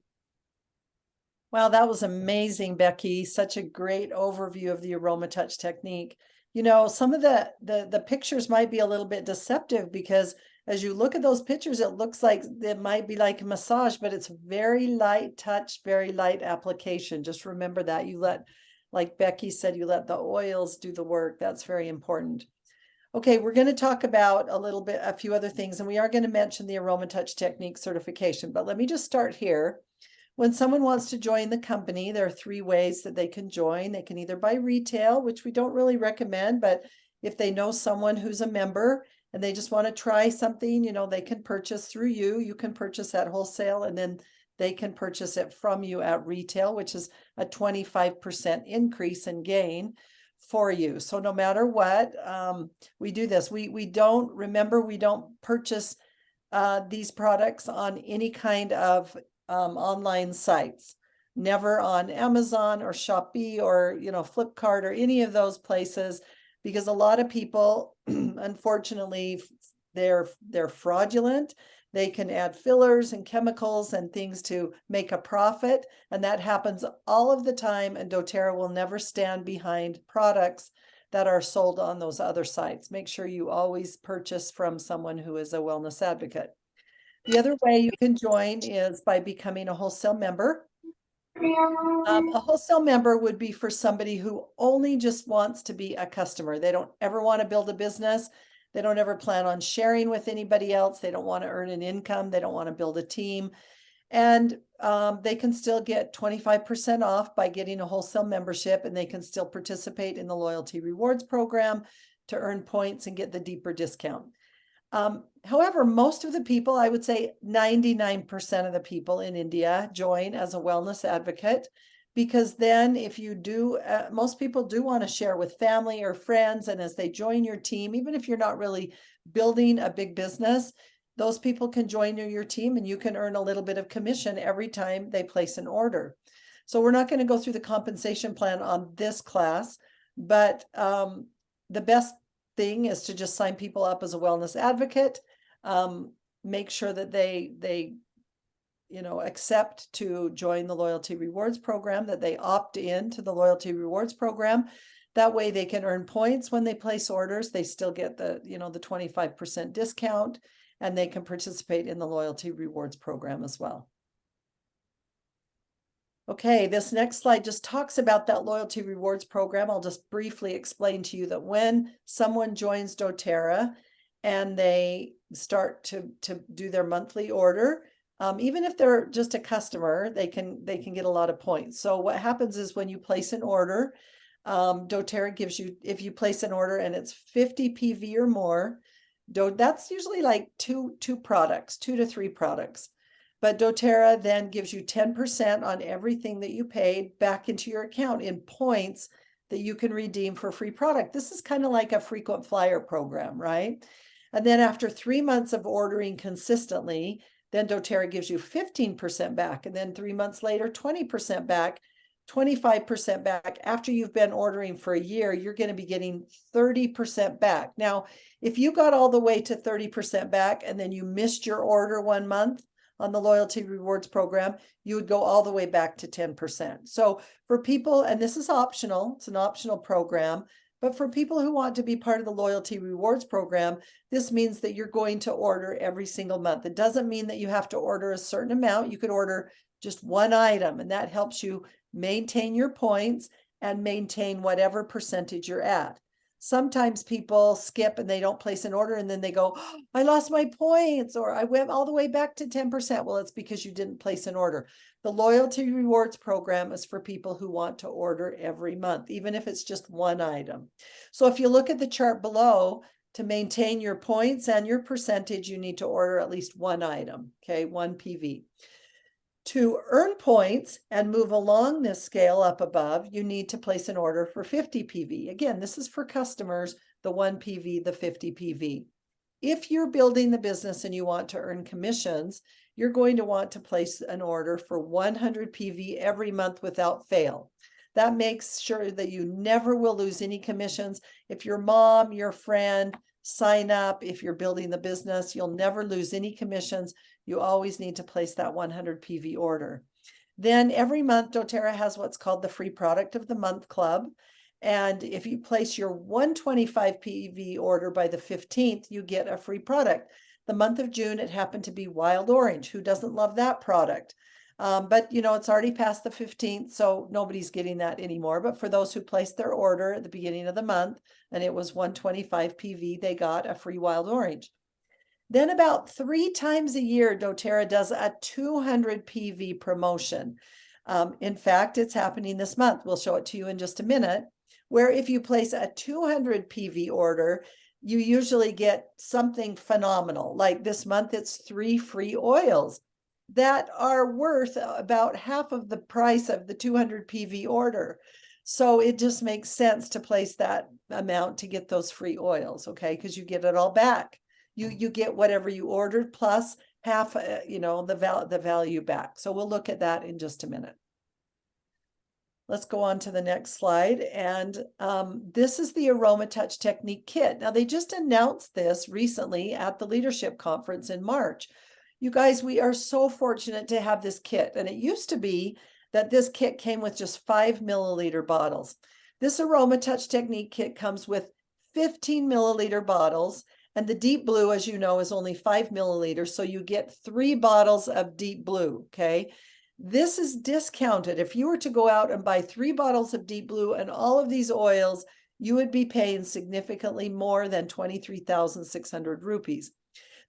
Wow, that was amazing, Becky. Such a great overview of the Aromatouch technique. You know, some of the pictures might be a little bit deceptive because as you look at those pictures, it looks like it might be like a massage, but it's very light touch, very light application. Just remember that you let, like Becky said, you let the oils do the work. That's very important. Okay, we're going to talk about a few other things, and we are going to mention the Aromatouch Technique certification, but let me just start here. When someone wants to join the company, there are three ways that they can join. They can either buy retail, which we don't really recommend, but if they know someone who's a member and they just want to try something, you know, they can purchase through you. You can purchase at wholesale, and then they can purchase it from you at retail, which is a 25% increase in gain for you. So no matter what, we do this. We don't, remember, we don't purchase these products on any kind of online sites, never on Amazon or Shopee or, you know, Flipkart or any of those places, because a lot of people, unfortunately, they're fraudulent. They can add fillers and chemicals and things to make a profit, and that happens all of the time, and doTERRA will never stand behind products that are sold on those other sites. Make sure you always purchase from someone who is a wellness advocate. The other way you can join is by becoming a wholesale member. A wholesale member would be for somebody who only just wants to be a customer. They don't ever want to build a business. They don't ever plan on sharing with anybody else. They don't want to earn an income. They don't want to build a team. And they can still get 25% off by getting a wholesale membership, and they can still participate in the loyalty rewards program to earn points and get the deeper discount. However, most of the people, I would say 99% of the people in India join as a wellness advocate, because then if you do, most people do want to share with family or friends. And as they join your team, even if you're not really building a big business, those people can join your team, and you can earn a little bit of commission every time they place an order. So we're not going to go through the compensation plan on this class, but the best thing is to just sign people up as a wellness advocate. Make sure that they accept to join the loyalty rewards program, that they opt in to the loyalty rewards program. That way they can earn points when they place orders. They still get the 25% discount, and they can participate in the loyalty rewards program as well. Okay, this next slide just talks about that loyalty rewards program. I'll just briefly explain to you that when someone joins doTERRA and they start to do their monthly order, even if they're just a customer, they can get a lot of points. So what happens is when you place an order, doTERRA gives you, if you place an order and it's 50 PV or more, That's usually like two products, 2 to 3 products. But doTERRA then gives you 10% on everything that you paid back into your account in points that you can redeem for free product. This is kind of like a frequent flyer program, right? And then after 3 months of ordering consistently, then doTERRA gives you 15% back. And then 3 months later, 20% back, 25% back. After you've been ordering for a year, you're going to be getting 30% back. Now, if you got all the way to 30% back and then you missed your order 1 month on the loyalty rewards program, you would go all the way back to 10%. So for people, and this is optional, it's an optional program, but for people who want to be part of the loyalty rewards program, this means that you're going to order every single month. It doesn't mean that you have to order a certain amount. You could order just one item, and that helps you maintain your points and maintain whatever percentage you're at. Sometimes people skip and they don't place an order and then they go, oh, I lost my points, or I went all the way back to 10%. Well, it's because you didn't place an order. The loyalty rewards program is for people who want to order every month, even if it's just one item. So if you look at the chart below, to maintain your points and your percentage, you need to order at least one item, okay, one PV. To earn points and move along this scale up above, you need to place an order for 50 PV. Again, this is for customers, the 1 PV, the 50 PV. If you're building the business and you want to earn commissions, you're going to want to place an order for 100 PV every month without fail. That makes sure that you never will lose any commissions. If your mom, your friend sign up, if you're building the business, you'll never lose any commissions. You always need to place that 100 PV order. Then every month, doTERRA has what's called the free product of the month club. And if you place your 125 PV order by the 15th, you get a free product. The month of June, it happened to be wild orange. Who doesn't love that product? But you know, it's already past the 15th, so nobody's getting that anymore. But for those who placed their order at the beginning of the month, and it was 125 PV, they got a free wild orange. Then about 3 times a year, doTERRA does a 200 PV promotion. In fact, it's happening this month. We'll show it to you in just a minute, where if you place a 200 PV order, you usually get something phenomenal. Like this month, it's 3 free oils that are worth about half of the price of the 200 PV order. So it just makes sense to place that amount to get those free oils, okay? Because you get it all back. You get whatever you ordered plus half, the value back. So we'll look at that in just a minute. Let's go on to the next slide. And this is the Aromatouch Technique kit. Now, they just announced this recently at the leadership conference in March. You guys, we are so fortunate to have this kit. And it used to be that this kit came with just 5 milliliter bottles. This Aromatouch Technique kit comes with 15 milliliter bottles. And the deep blue, as you know, is only 5 milliliters. So you get 3 bottles of deep blue, okay? This is discounted. If you were to go out and buy 3 bottles of deep blue and all of these oils, you would be paying significantly more than 23,600 rupees.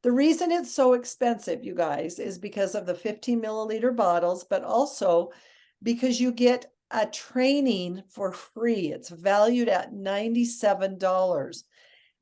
The reason it's so expensive, you guys, is because of the 15 milliliter bottles, but also because you get a training for free. It's valued at $97.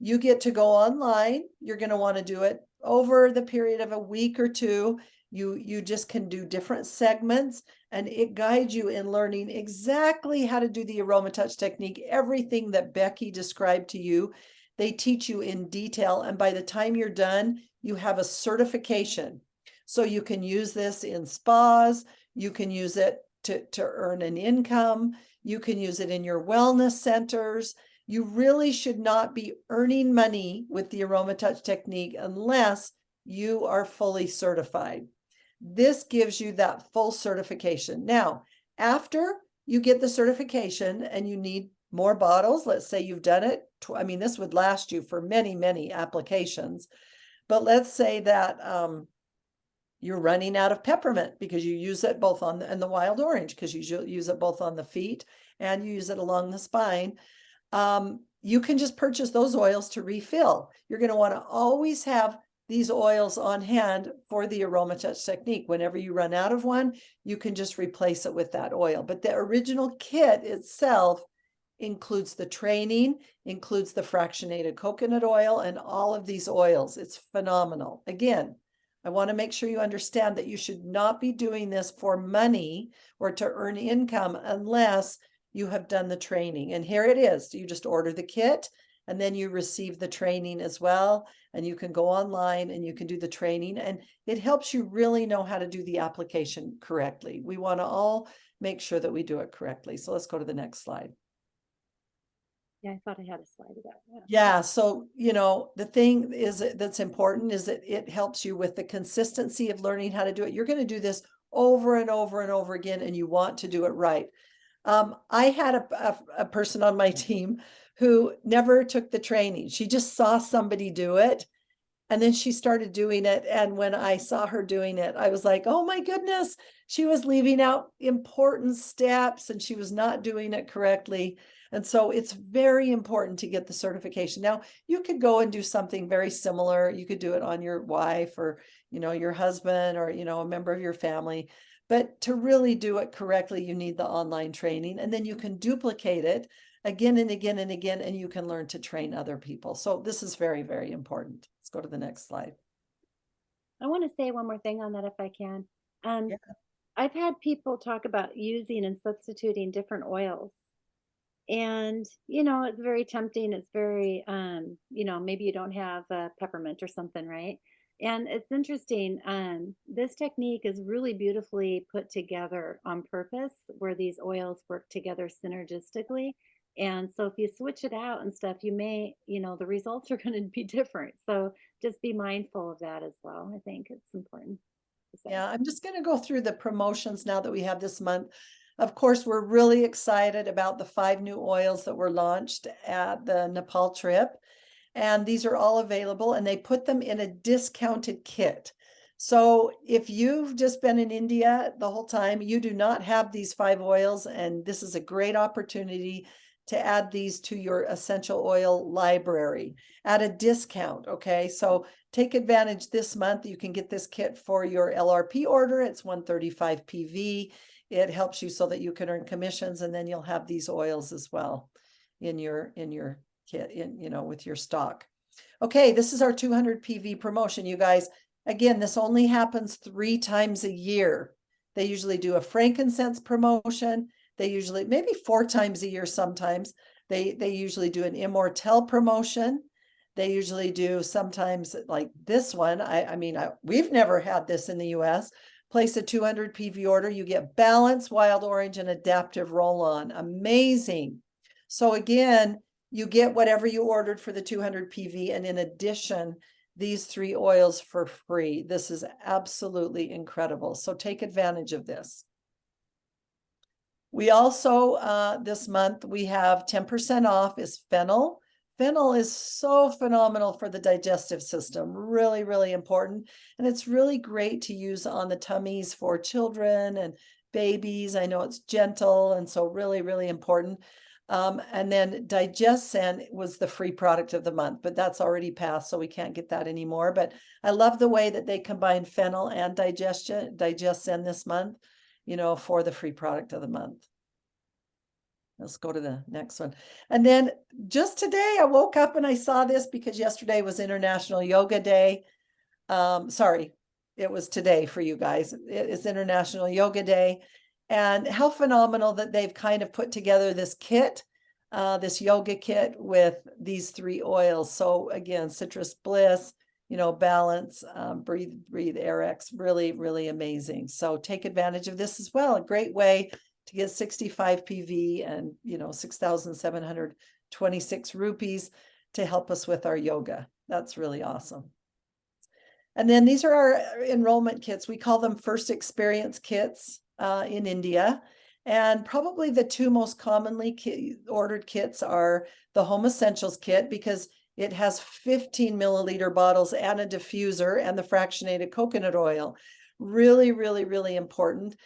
You get to go online. You're going to want to do it over the period of a week or two. You just can do different segments, and it guides you in learning exactly how to do the Aromatouch technique, everything that Becky described to you. They teach you in detail, and by the time you're done, you have a certification. So you can use this in spas, you can use it to earn an income, you can use it in your wellness centers. You really should not be earning money with the Aromatouch technique unless you are fully certified. This gives you that full certification. Now, after you get the certification and you need more bottles, let's say you've done it. I mean, this would last you for many, many applications. But let's say that you're running out of peppermint because you use it both on the wild orange because you use it both on the feet and you use it along the spine. You can just purchase those oils to refill. You're going to want to always have these oils on hand for the Aromatouch technique. Whenever you run out of one, you can just replace it with that oil. But the original kit itself includes the training, includes the fractionated coconut oil and all of these oils. It's phenomenal. Again, I want to make sure you understand that you should not be doing this for money or to earn income unless you have done the training. And here it is. You just order the kit and then you receive the training as well. And you can go online and you can do the training, and it helps you really know how to do the application correctly. We want to all make sure that we do it correctly. So let's go to the next slide. Yeah, I thought I had a slide of that. Yeah. Yeah, so the thing is that's important is that it helps you with the consistency of learning how to do it. You're going to do this over and over and over again, and you want to do it right. I had a person on my team who never took the training. She just saw somebody do it, and then she started doing it. And when I saw her doing it, I was like, oh my goodness, she was leaving out important steps and she was not doing it correctly. And so it's very important to get the certification. Now, you could go and do something very similar. You could do it on your wife or, your husband or, a member of your family. But to really do it correctly, you need the online training, and then you can duplicate it again and again and again, and you can learn to train other people. So this is very, very important. Let's go to the next slide. I want to say one more thing on that if I can. Um, Yeah. I've had people talk about using and substituting different oils. And, it's very tempting. It's very, maybe you don't have peppermint or something, right? And it's interesting. This technique is really beautifully put together on purpose, where these oils work together synergistically. And so if you switch it out and stuff, you may, the results are going to be different. So just be mindful of that as well. I think it's important to say. Yeah, I'm just going to go through the promotions now that we have this month. Of course, we're really excited about the 5 new oils that were launched at the Nepal trip. And these are all available, and they put them in a discounted kit. So if you've just been in India the whole time, you do not have these 5 oils, and this is a great opportunity to add these to your essential oil library at a discount. Okay, so take advantage this month. You can get this kit for your LRP order. It's 135 PV. It helps you so that you can earn commissions, and then you'll have these oils as well in your kit, with your stock. Okay, this is our 200 PV promotion, you guys. Again, this only happens 3 times a year. They usually do a frankincense promotion. They usually, maybe 4 times a year sometimes. They usually do an immortelle promotion. They usually do sometimes like this one. We've never had this in the US. Place a 200 PV order. You get Balance, Wild Orange, and Adaptive Roll-On. Amazing. So again, you get whatever you ordered for the 200 PV, and in addition, these 3 oils for free. This is absolutely incredible. So take advantage of this. We also, this month, we have 10% off is fennel. Fennel is so phenomenal for the digestive system, really, really important. And it's really great to use on the tummies for children and babies. I know it's gentle, and so really, really important. And then DigestZen was the free product of the month, but that's already passed, so we can't get that anymore. But I love the way that they combine fennel and DigestZen this month, for the free product of the month. Let's go to the next one. And then just today I woke up and I saw this because yesterday was International Yoga Day. Sorry, it was today for you guys. It's International Yoga Day. And how phenomenal that they've kind of put together this kit, this yoga kit with these 3 oils. So again, Citrus Bliss, Balance, Breathe RX, really, really amazing. So take advantage of this as well. A great way to get 65 PV and 6,726 rupees to help us with our yoga. That's really awesome. And then these are our enrollment kits. We call them first experience kits in India. And probably the 2 most commonly ordered kits are the Home Essentials kit, because it has 15 milliliter bottles and a diffuser and the fractionated coconut oil. Really, really, really important.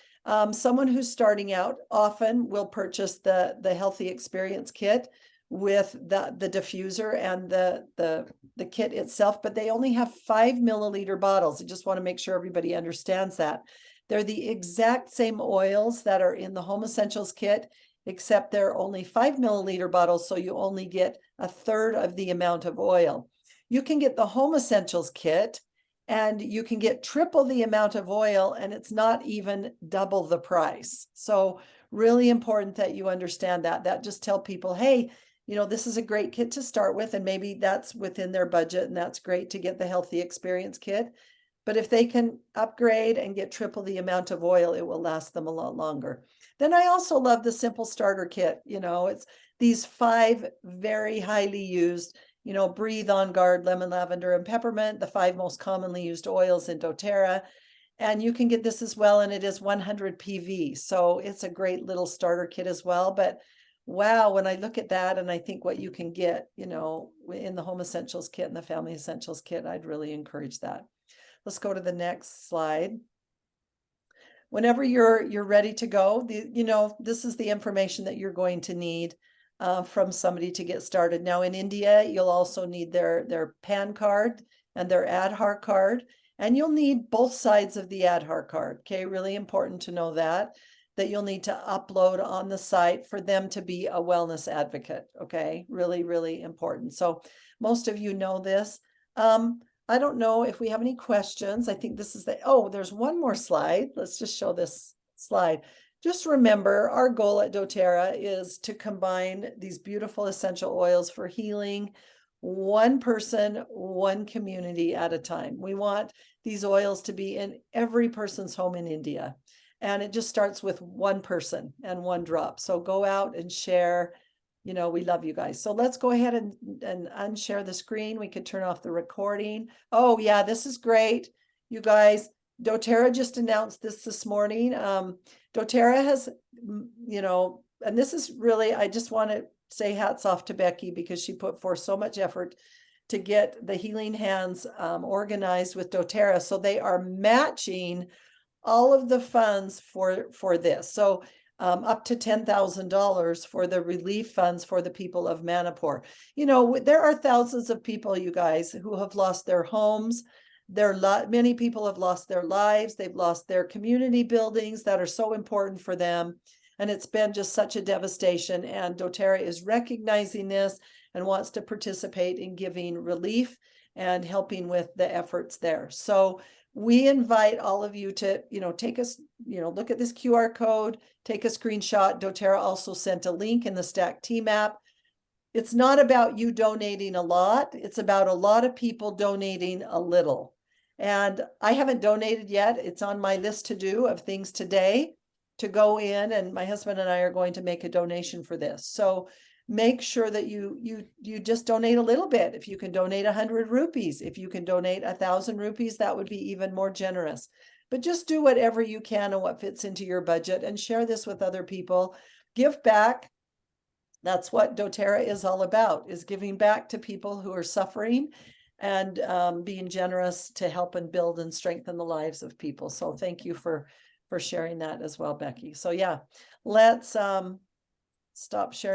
Someone who's starting out often will purchase the Healthy Experience kit with the diffuser and the kit itself, but they only have 5 milliliter bottles. I just want to make sure everybody understands that. They're the exact same oils that are in the Home Essentials kit except they're only 5 milliliter bottles, so you only get a third of the amount of oil. You can get the Home Essentials kit, and you can get triple the amount of oil, and it's not even double the price. So really important that you understand that. Just tell people, hey, this is a great kit to start with, and maybe that's within their budget, and that's great to get the Healthy Experience kit. But if they can upgrade and get triple the amount of oil, it will last them a lot longer. Then I also love the Simple Starter Kit. It's these 5 very highly used, Breathe, On Guard, Lemon, Lavender, and Peppermint, the 5 most commonly used oils in doTERRA. And you can get this as well, and it is 100 PV. So it's a great little starter kit as well. But wow, when I look at that and I think what you can get, in the Home Essentials kit and the Family Essentials kit, I'd really encourage that. Let's go to the next slide. Whenever you're ready to go, this is the information that you're going to need from somebody to get started. Now in India, you'll also need their PAN card and their Aadhaar card, and you'll need both sides of the Aadhaar card. Okay, really important to know that you'll need to upload on the site for them to be a wellness advocate. Okay, really, really important. So most of you know this. I don't know if we have any questions. I think this is there's one more slide. Let's just show this slide. Just remember, our goal at doTERRA is to combine these beautiful essential oils for healing, one person, one community at a time. We want these oils to be in every person's home in India. And it just starts with one person and one drop. So go out and share. We love you guys. So let's go ahead and unshare the screen. We could turn off the recording. Oh yeah, this is great. You guys, doTERRA just announced this morning. doTERRA has, and this is really, I just want to say hats off to Becky, because she put forth so much effort to get the Healing Hands organized with doTERRA. So they are matching all of the funds for this. So up to $10,000 for the relief funds for the people of Manipur. There are thousands of people, you guys, who have lost their homes. Many people have lost their lives. They've lost their community buildings that are so important for them. And it's been just such a devastation. And doTERRA is recognizing this and wants to participate in giving relief and helping with the efforts there. So we invite all of you to, take us, look at this QR code, take a screenshot. doTERRA also sent a link in the Stack Team app. It's not about you donating a lot. It's about a lot of people donating a little. And I haven't donated yet. It's on my list to do of things today to go in, and my husband and I are going to make a donation for this. So make sure that you just donate a little bit. If you can donate 100 rupees, if you can donate 1,000 rupees, that would be even more generous. But just do whatever you can and what fits into your budget, and share this with other people. Give back. That's what doTERRA is all about, is giving back to people who are suffering, and being generous to help and build and strengthen the lives of people. So thank you for sharing that as well, Becky. So yeah, let's stop sharing.